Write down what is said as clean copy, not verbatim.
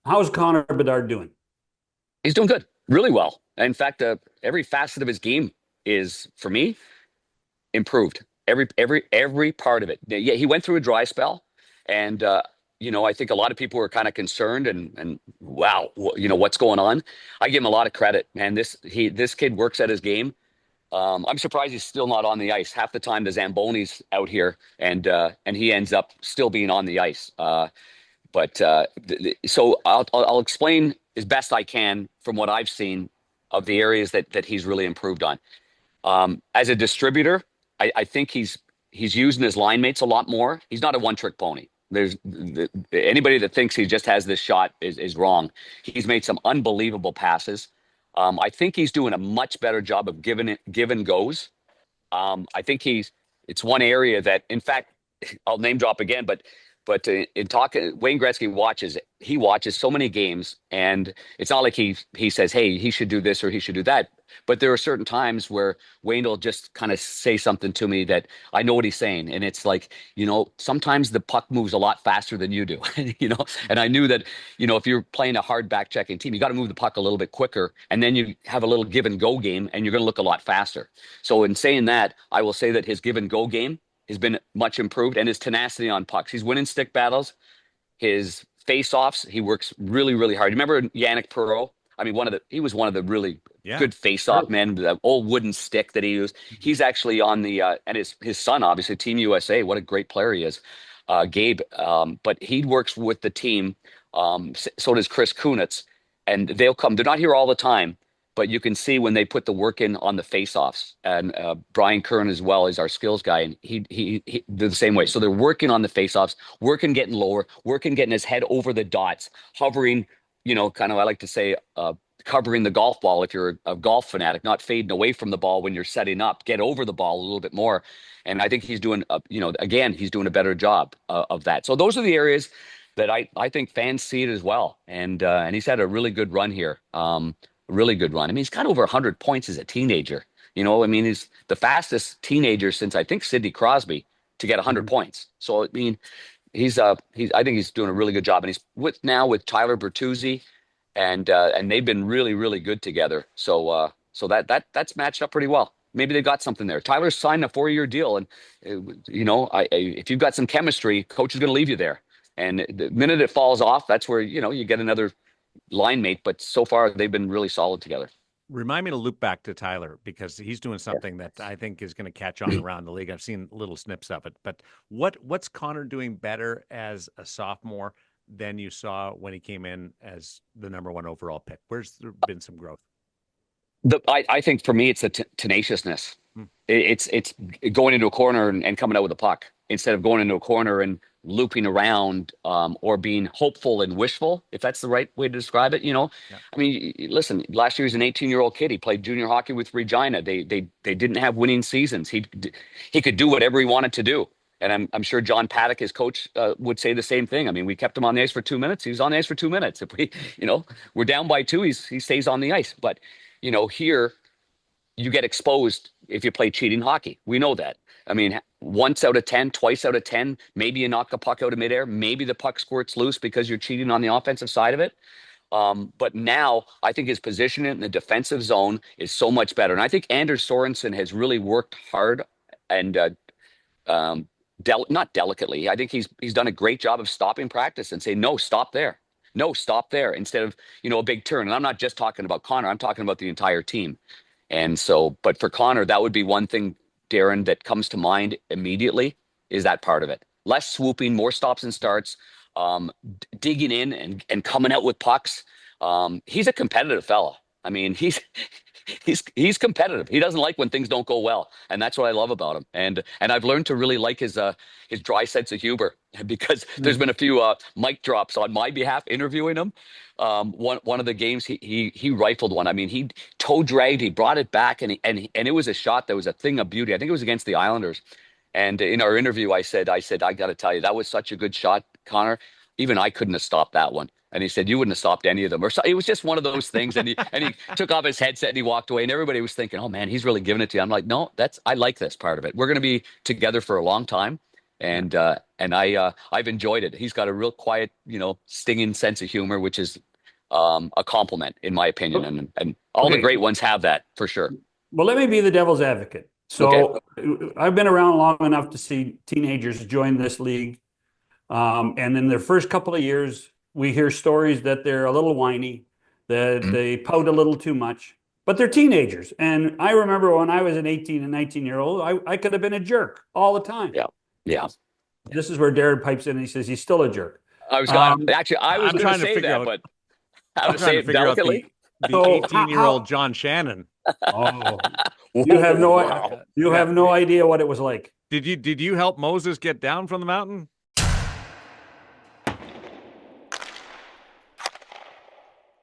How's Connor Bedard doing? He's doing good, really well. In fact, every facet of his game is, for me, improved. Every part of it. Yeah, he went through a dry spell, and I think a lot of people were kind of concerned and wow, what's going on. I give him a lot of credit, man. This kid works at his game. I'm surprised he's still not on the ice. Half the time, the Zamboni's out here, and he ends up still being on the ice. So I'll explain as best I can from what I've seen of the areas that he's really improved on. As a distributor, I think he's using his line mates a lot more. He's not a one-trick pony. Anybody that thinks he just has this shot is wrong. He's made some unbelievable passes. I think he's doing a much better job of give and goes. I think it's one area that, in fact, I'll name drop again, but in talking, Wayne Gretzky he watches so many games, and it's not like he says, hey, he should do this or he should do that. But there are certain times where Wayne will just kind of say something to me that I know what he's saying. And it's like, sometimes the puck moves a lot faster than you do, and I knew that, if you're playing a hard back checking team, you got to move the puck a little bit quicker. And then you have a little give and go game and you're going to look a lot faster. So in saying that, I will say that his give and go game has been much improved, and his tenacity on pucks. He's winning stick battles. His face-offs, he works really, really hard. Remember Yannick Perreault? I mean, he was one of the really Yeah, good face-off Sure. men, the old wooden stick that he used. He's actually on and his son, obviously, Team USA. What a great player he is, Gabe. But he works with the team. So does Chris Kunitz, and they'll come. They're not here all the time, but you can see when they put the work in on the face-offs. And Brian Kern as well is our skills guy, and he they're the same way. So they're working on the face-offs, working getting lower, working getting his head over the dots, hovering. Kind of I like to say, covering the golf ball if you're a golf fanatic, not fading away from the ball when you're setting up. Get over the ball a little bit more, and I think he's doing. Again, he's doing a better job of that. So those are the areas that I think fans see it as well, and he's had a really good run here. Really good run. I mean, he's got over 100 points as a teenager. I mean, he's the fastest teenager since I think Sidney Crosby to get 100 Mhm. points. So I mean, I think he's doing a really good job, and he's with Tyler Bertuzzi, and they've been really really good together. So that's matched up pretty well. Maybe they got something there. Tyler's signed a 4-year deal, and if you've got some chemistry, coach is going to leave you there. And the minute it falls off, that's where you get another line mate. But so far, they've been really solid together. remind me to loop back to Tyler because he's doing something that I think is going to catch on around the league. I've seen little snips of it, but what's Connor doing better as a sophomore than you saw when he came in as the number one overall pick? Where's there been some growth? I think for me, it's the tenaciousness. Hmm. It's going into a corner and coming out with a puck instead of going into a corner and looping around, or being hopeful and wishful, if that's the right way to describe it. Yeah. I mean, listen, last year he was an 18-year-old kid. He played junior hockey with Regina. They didn't have winning seasons. He could do whatever he wanted to do. And I'm sure John Paddock, his coach, would say the same thing. I mean, we kept him on the ice for 2 minutes. He was on the ice for 2 minutes. If we're down by two, he stays on the ice. But here you get exposed if you play cheating hockey. We know that. I mean, once out of 10, twice out of 10, maybe you knock a puck out of midair. Maybe the puck squirts loose because you're cheating on the offensive side of it. But now I think his position in the defensive zone is so much better. And I think Anders Sorensen has really worked hard and um, not delicately. I think he's done a great job of stopping practice and say, no, stop there. No, stop there instead of, a big turn. And I'm not just talking about Connor. I'm talking about the entire team. And so, but for Connor, that would be one thing, Darren, that comes to mind immediately is that part of it. Less swooping, more stops and starts, digging in and coming out with pucks. He's a competitive fella. I mean, he's competitive. He doesn't like when things don't go well, and that's what I love about him. And I've learned to really like his dry sense of humor because there's been a few mic drops on my behalf interviewing him. One of the games he rifled one. I mean, he toe dragged, he brought it back, and it was a shot that was a thing of beauty. I think it was against the Islanders. And in our interview, I got to tell you, that was such a good shot, Connor. Even I couldn't have stopped that one. And he said, you wouldn't have stopped any of them. Or so, it was just one of those things. And he took off his headset and he walked away. And everybody was thinking, oh man, he's really giving it to you. I'm like, no, I like this part of it. We're going to be together for a long time. And and I've enjoyed it. He's got a real quiet, stinging sense of humor, which is a compliment in my opinion, and all the Okay, great ones have that for sure. well, let me be the devil's advocate. Okay. So I've been around long enough to see teenagers join this league. And in their first couple of years, we hear stories that they're a little whiny, that Mhm. they pout a little too much, but they're teenagers. And I remember when I was an 18 and 19-year-old, I could have been a jerk all the time. Yeah. Yeah. This is where Darren pipes in and he says he's still a jerk. Actually, I was I'm going to trying to say figure that, out. but how I'm to trying say to it figure out delicately? the So 18-year-old John Shannon. Oh, you have no Wow. you have no idea what it was like. Did you help Moses get down from the mountain?